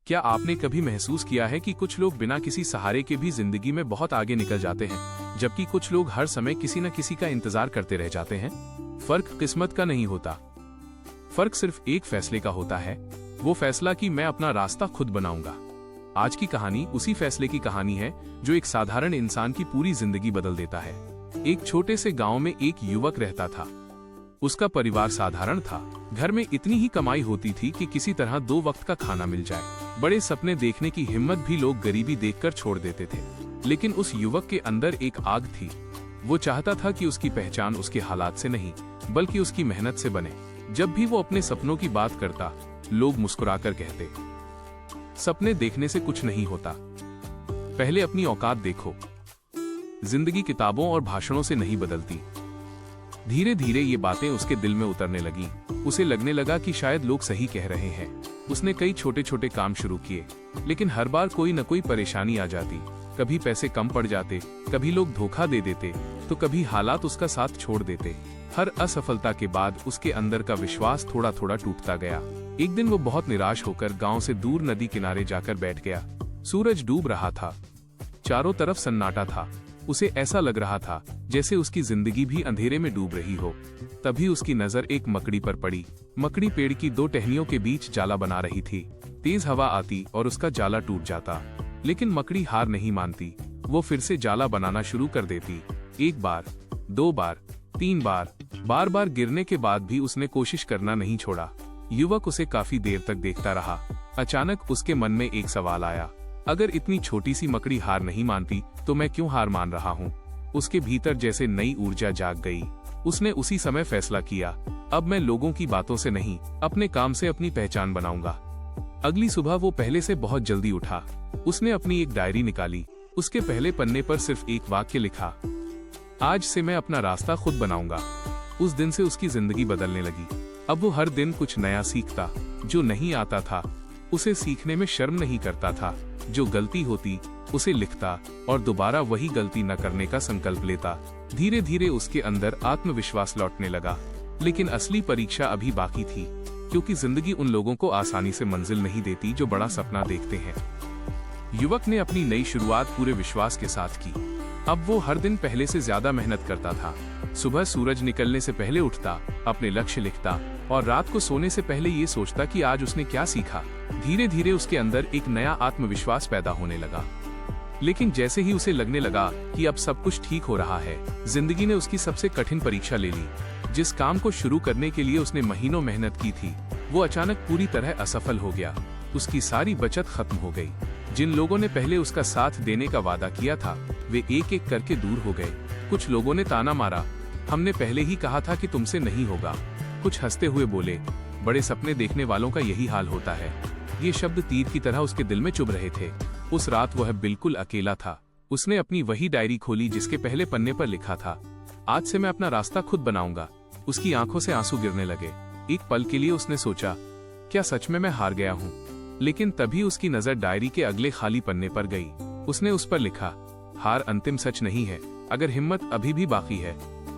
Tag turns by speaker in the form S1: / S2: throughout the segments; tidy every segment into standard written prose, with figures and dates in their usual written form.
S1: क्या आपने कभी महसूस किया है कि कुछ लोग बिना किसी सहारे के भी जिंदगी में बहुत आगे निकल जाते हैं, जबकि कुछ लोग हर समय किसी न किसी का इंतजार करते रह जाते हैं? फर्क किस्मत का नहीं होता, फर्क सिर्फ एक फैसले का होता है, वो फैसला कि मैं अपना रास्ता खुद बनाऊंगा। आज की कहानी उसी फैसले की कहानी है जो एक साधारण इंसान की पूरी जिंदगी बदल देता है। एक छोटे से गांव में एक युवक रहता था। उसका परिवार साधारण था। घर में इतनी ही कमाई होती थी कि किसी तरह 2 वक्त का खाना मिल जाए। बड़े सपने देखने की हिम्मत भी लोग गरीबी देखकर छोड़ देते थे। लेकिन उस युवक के अंदर एक आग थी। वो चाहता था कि उसकी पहचान उसके हालात से नहीं, बल्कि उसकी मेहनत से बने। जब भी वो अपने सपनों की बात करता, लोग मुस्कुराकर कहते, सपने देखने से कुछ नहीं होता, पहले अपनी औकात देखो। जिंदगी किताबों और भाषणों से नहीं बदलती। धीरे धीरे ये बातें उसके दिल में उतरने लगी। उसे लगने लगा कि शायद लोग सही कह रहे हैं। उसने कई छोटे छोटे काम शुरू किए, लेकिन हर बार कोई न कोई परेशानी आ जाती। कभी पैसे कम पड़ जाते, कभी लोग धोखा दे देते, तो कभी हालात उसका साथ छोड़ देते। हर असफलता के बाद उसके अंदर का विश्वास थोड़ा थोड़ा टूटता गया। एक दिन वो बहुत निराश होकर गांव से दूर नदी किनारे जाकर बैठ गया। सूरज डूब रहा था, चारों तरफ सन्नाटा था। उसे ऐसा लग रहा था जैसे उसकी जिंदगी भी अंधेरे में डूब रही हो। तभी उसकी नजर एक मकड़ी पर पड़ी। मकड़ी पेड़ की 2 टहनियों के बीच जाला बना रही थी। तेज हवा आती और उसका जाला टूट जाता, लेकिन मकड़ी हार नहीं मानती। वो फिर से जाला बनाना शुरू कर देती। 1 बार, 2 बार, 3 बार, बार बार गिरने के बाद भी उसने कोशिश करना नहीं छोड़ा। युवक उसे काफी देर तक देखता रहा। अचानक उसके मन में एक सवाल आया, अगर इतनी छोटी सी मकड़ी हार नहीं मानती तो मैं क्यों हार मान रहा हूँ? उसके भीतर जैसे नई ऊर्जा जाग गई। उसने उसी समय फैसला किया, अब मैं लोगों की बातों से नहीं, अपने काम से अपनी पहचान बनाऊंगा। अगली सुबह वो पहले से बहुत जल्दी उठा। उसने अपनी एक डायरी निकाली। उसके पहले पन्ने पर सिर्फ एक वाक्य लिखा, आज से मैं अपना रास्ता खुद बनाऊंगा। उस दिन से उसकी जिंदगी बदलने लगी। अब वो हर दिन कुछ नया सीखता। जो नहीं आता था उसे सीखने में शर्म नहीं करता था। जो गलती होती उसे लिखता और दोबारा वही गलती न करने का संकल्प लेता। धीरे धीरे उसके अंदर आत्मविश्वास लौटने लगा। लेकिन असली परीक्षा अभी बाकी थी, क्योंकि जिंदगी उन लोगों को आसानी से मंजिल नहीं देती जो बड़ा सपना देखते हैं। युवक ने अपनी नई शुरुआत पूरे विश्वास के साथ की। अब वो हर दिन पहले से ज्यादा मेहनत करता था। सुबह सूरज निकलने से पहले उठता, अपने लक्ष्य लिखता और रात को सोने से पहले ये सोचता कि आज उसने क्या सीखा। धीरे धीरे उसके अंदर एक नया आत्मविश्वास पैदा होने लगा। लेकिन जैसे ही उसे लगने लगा कि अब सब कुछ ठीक हो रहा है, जिंदगी ने उसकी सबसे कठिन परीक्षा ले ली। जिस काम को शुरू करने के लिए उसने महीनों मेहनत की थी, वो अचानक पूरी तरह असफल हो गया। उसकी सारी बचत खत्म हो गई। जिन लोगों ने पहले उसका साथ देने का वादा किया था, वे एक एक करके दूर हो गए। कुछ लोगों ने ताना मारा, हमने पहले ही कहा था कि तुमसे नहीं होगा। कुछ हंसते हुए बोले, बड़े सपने देखने वालों का यही हाल होता है। ये शब्द तीर की तरह उसके दिल में चुभ रहे थे। उस रात वह बिल्कुल अकेला था। उसने अपनी वही डायरी खोली जिसके पहले पन्ने पर लिखा था, आज से मैं अपना रास्ता खुद बनाऊंगा। उसकी आंखों से आंसू गिरने लगे। एक पल के लिए उसने सोचा, क्या सच में मैं हार गया हूँ? लेकिन तभी उसकी नजर डायरी के अगले खाली पन्ने पर गई। उसने उस पर लिखा, हार अंतिम सच नहीं है, अगर हिम्मत अभी भी बाकी है।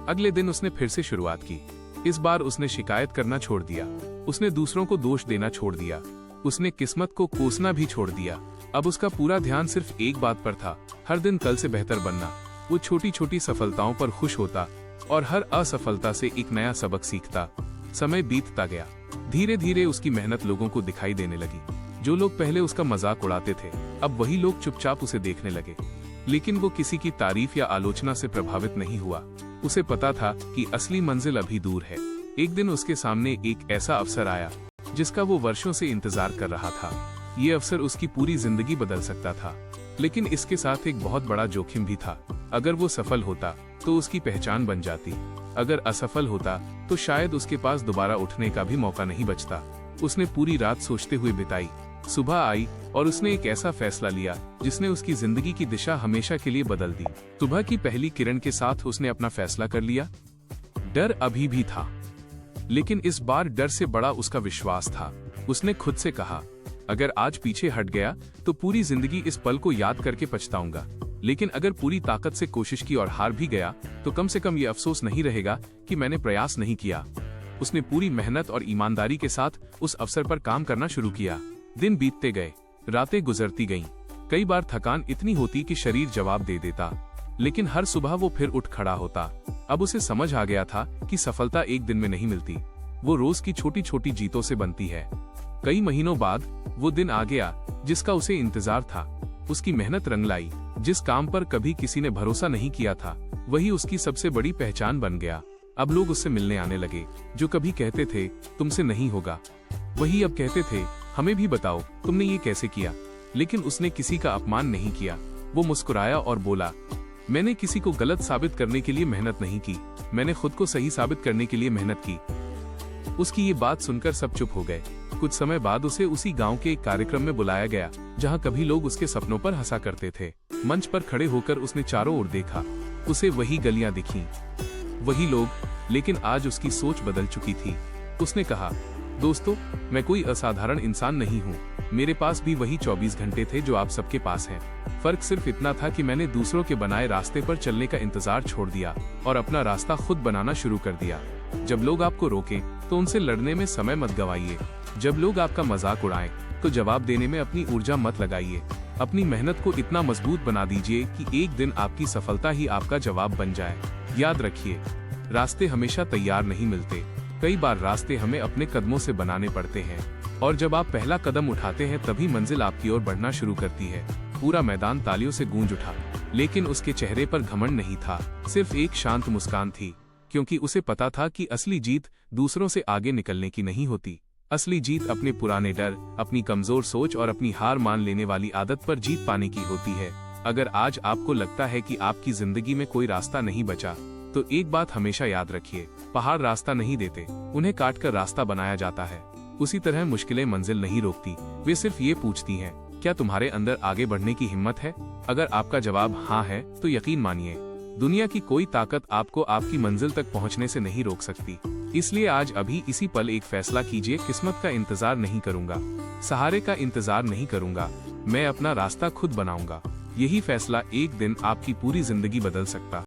S1: अगले दिन उसने फिर से शुरुआत की। इस बार उसने शिकायत करना छोड़ दिया। उसने दूसरों को दोष देना छोड़ दिया। उसने किस्मत को कोसना भी छोड़ दिया। अब उसका पूरा ध्यान सिर्फ एक बात पर था, हर दिन कल से बेहतर बनना। वो छोटी छोटी सफलताओं पर खुश होता और हर असफलता से एक नया सबक सीखता। समय बीतता गया। धीरे धीरे उसकी मेहनत लोगों को दिखाई देने लगी। जो लोग पहले उसका मजाक उड़ाते थे, अब वही लोग चुपचाप उसे देखने लगे। लेकिन वो किसी की तारीफ या आलोचना से प्रभावित नहीं हुआ। उसे पता था कि असली मंजिल अभी दूर है। एक दिन उसके सामने एक ऐसा अवसर आया जिसका वो वर्षों से इंतजार कर रहा था। ये अवसर उसकी पूरी जिंदगी बदल सकता था, लेकिन इसके साथ एक बहुत बड़ा जोखिम भी था। अगर वो सफल होता तो उसकी पहचान बन जाती। अगर असफल होता तो शायद उसके पास दोबारा उठने का भी मौका नहीं बचता। उसने पूरी रात सोचते हुए बिताई। सुबह आई और उसने एक ऐसा फैसला लिया जिसने उसकी जिंदगी की दिशा हमेशा के लिए बदल दी। सुबह की पहली किरण के साथ उसने अपना फैसला कर लिया। डर अभी भी था, लेकिन इस बार डर से बड़ा उसका विश्वास था। उसने खुद से कहा, अगर आज पीछे हट गया तो पूरी जिंदगी इस पल को याद करके पछताऊंगा। लेकिन अगर पूरी ताकत से कोशिश की और हार भी गया तो कम से कम ये अफसोस नहीं रहेगा कि मैंने प्रयास नहीं किया। उसने पूरी मेहनत और ईमानदारी के साथ उस अवसर पर काम करना शुरू किया। दिन बीतते गए, रातें गुजरती गईं। कई बार थकान इतनी होती कि शरीर जवाब दे देता, लेकिन हर सुबह वो फिर उठ खड़ा होता। अब उसे समझ आ गया था कि सफलता एक दिन में नहीं मिलती, वो रोज की छोटी छोटी जीतों से बनती है। कई महीनों बाद वो दिन आ गया जिसका उसे इंतजार था। उसकी मेहनत रंग लाई। जिस काम पर कभी किसी ने भरोसा नहीं किया था, वही उसकी सबसे बड़ी पहचान बन गया। अब लोग उससे मिलने आने लगे। जो कभी कहते थे तुमसे नहीं होगा, वही अब कहते थे हमें भी बताओ तुमने ये कैसे किया। लेकिन उसने किसी का अपमान नहीं किया। वो मुस्कुराया और बोला, मैंने किसी को गलत साबित करने के लिए मेहनत नहीं की, मैंने खुद को सही साबित करने के लिए मेहनत की। उसकी ये बात सुनकर सब चुप हो गए। कुछ समय बाद उसे उसी गांव के एक कार्यक्रम में बुलाया गया जहां कभी लोग उसके सपनों पर हंसा करते थे। मंच पर खड़े होकर उसने चारों ओर देखा। उसे वही गलियां दिखीं, वही लोग, लेकिन आज उसकी सोच बदल चुकी थी। उसने कहा, दोस्तों, मैं कोई असाधारण इंसान नहीं हूँ। मेरे पास भी वही 24 घंटे थे जो आप सबके पास हैं। फर्क सिर्फ इतना था कि मैंने दूसरों के बनाए रास्ते पर चलने का इंतजार छोड़ दिया और अपना रास्ता खुद बनाना शुरू कर दिया। जब लोग आपको रोकें तो उनसे लड़ने में समय मत गवाइए। जब लोग आपका मजाक उड़ाएं तो जवाब देने में अपनी ऊर्जा मत लगाइए। अपनी मेहनत को इतना मजबूत बना दीजिए कि एक दिन आपकी सफलता ही आपका जवाब बन जाए। याद रखिए, रास्ते हमेशा तैयार नहीं मिलते। कई बार रास्ते हमें अपने कदमों से बनाने पड़ते हैं, और जब आप पहला कदम उठाते हैं तभी मंजिल आपकी ओर बढ़ना शुरू करती है। पूरा मैदान तालियों से गूंज उठा, लेकिन उसके चेहरे पर घमंड नहीं था, सिर्फ एक शांत मुस्कान थी, क्योंकि उसे पता था कि असली जीत दूसरों से आगे निकलने की नहीं होती। असली जीत अपने पुराने डर, अपनी कमजोर सोच और अपनी हार मान लेने वाली आदत पर जीत पाने की होती है। अगर आज आपको लगता है कि आपकी जिंदगी में कोई रास्ता नहीं बचा, तो एक बात हमेशा याद रखिए, पहाड़ रास्ता नहीं देते, उन्हें काटकर रास्ता बनाया जाता है। उसी तरह मुश्किलें मंजिल नहीं रोकती, वे सिर्फ ये पूछती हैं, क्या तुम्हारे अंदर आगे बढ़ने की हिम्मत है? अगर आपका जवाब हाँ है, तो यकीन मानिए, दुनिया की कोई ताकत आपको आपकी मंजिल तक पहुंचने से नहीं रोक सकती। इसलिए आज अभी इसी पल एक फैसला कीजिए, किस्मत का इंतजार नहीं करूंगा, सहारे का इंतजार नहीं करूंगा, मैं अपना रास्ता खुद बनाऊंगा। यही फैसला एक दिन आपकी पूरी जिंदगी बदल सकता।